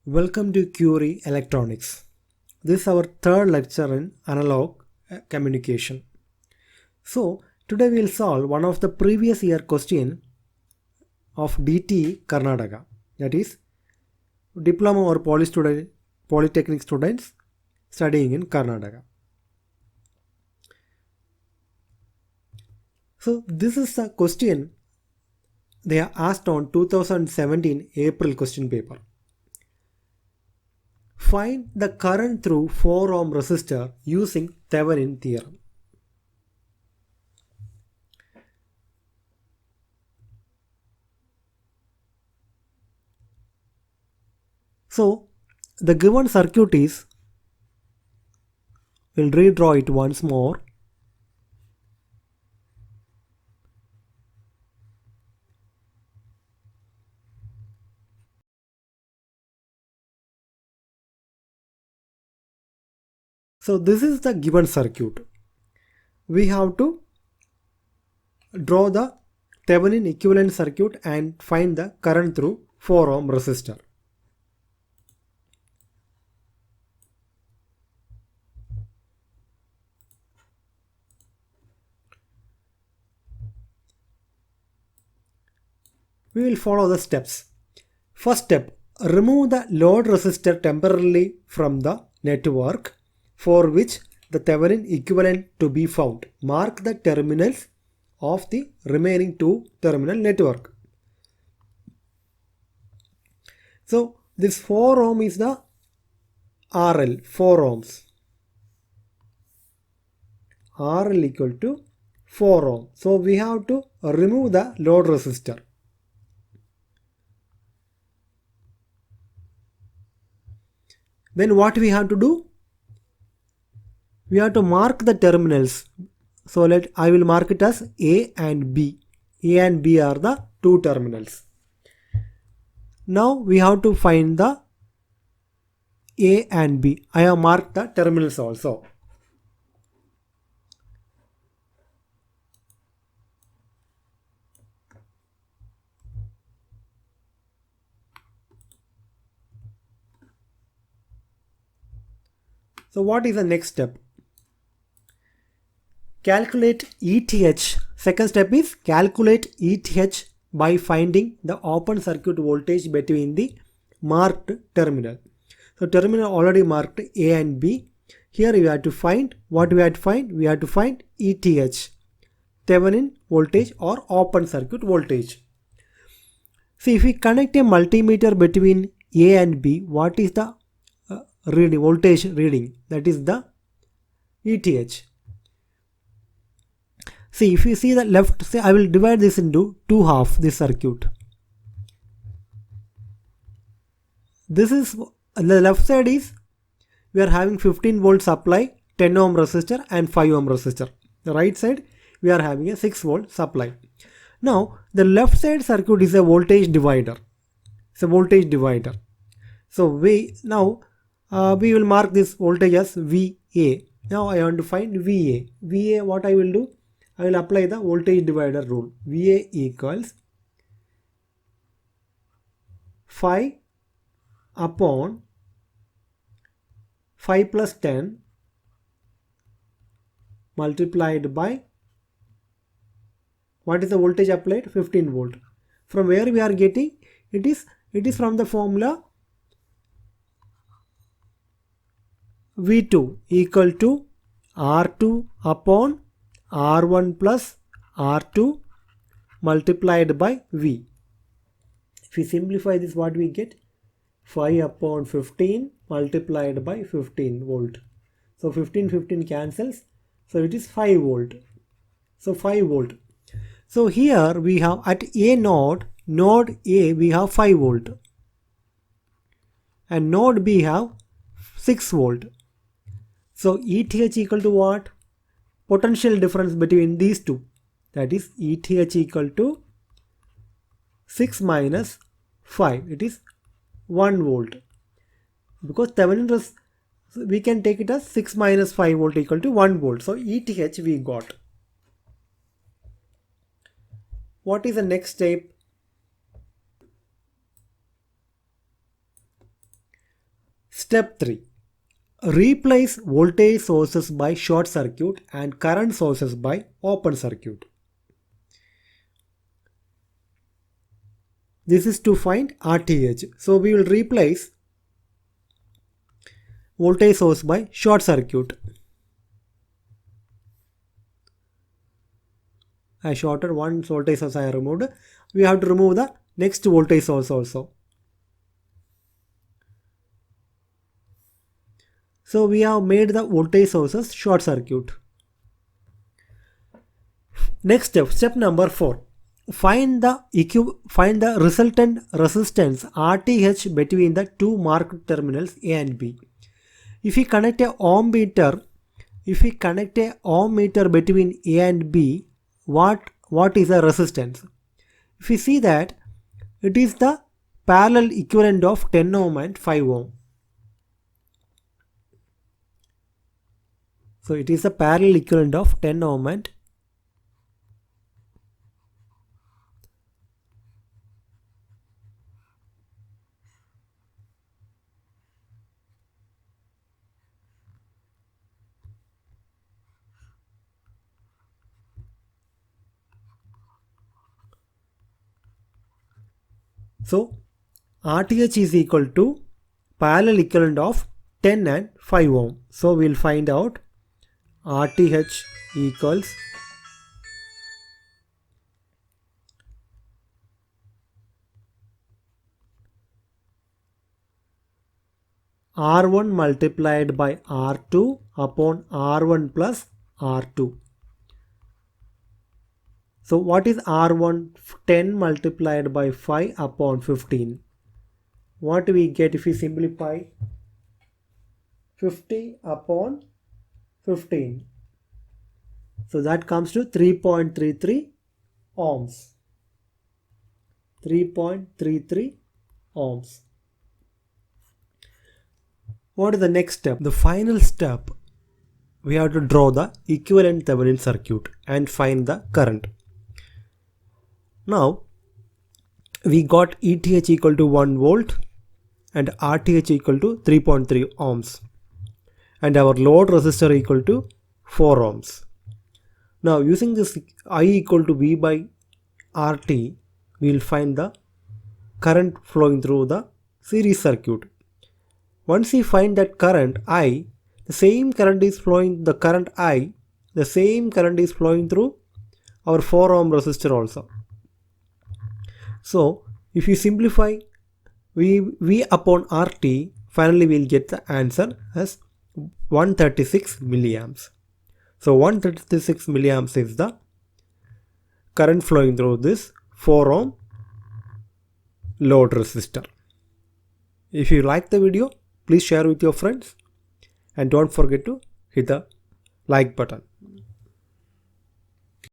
Welcome to Curie Electronics. This is our third lecture in analog communication. So today we will solve one of the previous year question of DT Karnataka, that is diploma or Polytechnic students studying in Karnataka. So this is a question they are asked on 2017 April question paper. Find the current through 4 ohm resistor using Thevenin theorem. So the given circuit is, we'll redraw it once more. So this is the given circuit. We have to draw the Thevenin equivalent circuit and find the current through 4 ohm resistor. We will follow the steps. First step, remove the load resistor temporarily from the network for which the Thevenin equivalent to be found. Mark the terminals of the remaining two terminal network. So this 4 ohm is the RL, 4 ohms. RL equal to 4 ohm. So we have to remove the load resistor. Then what we have to do? We have to mark the terminals. So I will mark it as A and B. A and B are the two terminals. Now we have to find the A and B. I have marked the terminals also. So what is the next step? Calculate ETH. Second step is calculate ETH by finding the open circuit voltage between the marked terminal. So terminal already marked A and B. Here we have to find, what we have to find? We have to find ETH, Thevenin voltage or open circuit voltage. See, if we connect a multimeter between A and B, what is the reading, voltage reading? That is the ETH. See, if you see the left, say I will divide this into two halves, this circuit. This is, the left side is, we are having 15 volt supply, 10 ohm resistor and 5 ohm resistor. The right side, we are having a 6 volt supply. Now, the left side circuit is a voltage divider. It's a voltage divider. So we will mark this voltage as VA. Now I want to find VA. VA, what I will do? I will apply the voltage divider rule. VA equals 5 upon 5 plus 10 multiplied by, what is the voltage applied? 15 volt. From where we are getting? It is from the formula V2 equal to R2 upon R1 plus R2 multiplied by V. If we simplify this, what we get? 5 upon 15 multiplied by 15 volt. So 15 cancels. So it is 5 volt. So 5 volt. So here we have at A node A we have 5 volt. And node B have 6 volt. So ETH equal to what? Potential difference between these two. That is ETH equal to 6 minus 5. It is 1 volt. Because Thevenin, we can take it as 6 minus 5 volt equal to 1 volt. So ETH we got. What is the next step? Step 3. Replace voltage sources by short circuit and current sources by open circuit. This is to find RTH. So we will replace voltage source by short circuit. I shorted one voltage source I removed. We have to remove the next voltage source also. So we have made the voltage sources short circuit. Next step, step number 4. Find the resultant resistance RTH between the two marked terminals A and B. If we connect a ohm meter between A and B, what is the resistance? If we see that it is the parallel equivalent of 10 ohm and 5 ohm. So it is the parallel equivalent of 10 ohm and so RTH is equal to parallel equivalent of 10 and 5 ohm. So we will find out RTH equals R1 multiplied by R2 upon R1 plus R2. So what is R1? 10 multiplied by 5 upon 15. What do we get if we simplify? 50 upon 15. So that comes to 3.33 ohms. 3.33 ohms. What is the next step? The final step, we have to draw the equivalent Thevenin circuit and find the current. Now we got ETH equal to 1 volt and RTH equal to 3.3 ohms and our load resistor equal to 4 ohms. Now using this I equal to V by RT, we will find the current flowing through the series circuit. Once we find that current I, the same current is flowing through our 4 ohm resistor also. So if you simplify V upon RT, finally we will get the answer as 136 milliamps. So 136 milliamps is the current flowing through this 4 ohm load resistor. If you like the video, please share with your friends and don't forget to hit the like button.